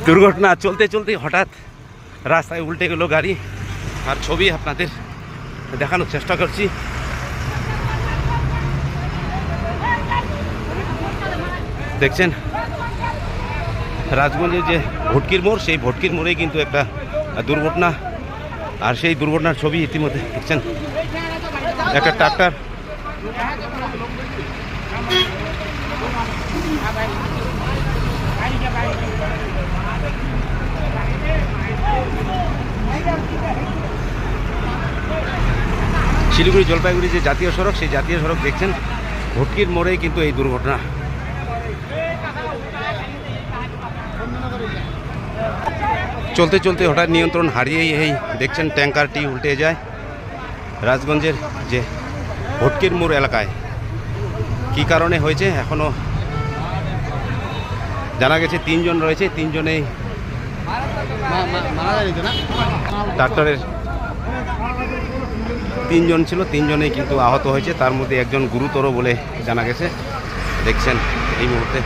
দুর্ঘটনা চলতে চলতে হঠাৎ রাস্তায় উল্টে গেল গাড়ি, আর ছবি আপনাদের দেখানোর চেষ্টা করছি। দেখছেন রাজগঞ্জের যে ভটকির মোড়, সেই ভটকির মোড়েই কিন্তু একটা দুর্ঘটনা, আর সেই দুর্ঘটনার ছবি ইতিমধ্যে দেখছেন। একটা ট্রাক্টর শিলিগুড়ি জলপাইগুড়ি যে জাতীয় সড়ক, সেই জাতীয় সড়ক দেখছেন ভটকির মোড়েই কিন্তু এই দুর্ঘটনা। চলতে চলতে হঠাৎ নিয়ন্ত্রণ হারিয়েই এই দেখছেন ট্যাঙ্কারটি উল্টে যায় রাজগঞ্জের যে ভটকির মোড় এলাকায়। কী কারণে হয়েছে এখনও জানা গেছে, 3 জন রয়েছে, 3 জনেই ট্রাক্টরের 3 জন ছিল, 3 জনেই কিন্তু আহত হয়েছে, তার মধ্যে একজন গুরুতর বলে জানা গেছে। দেখছেন এই মুহূর্তে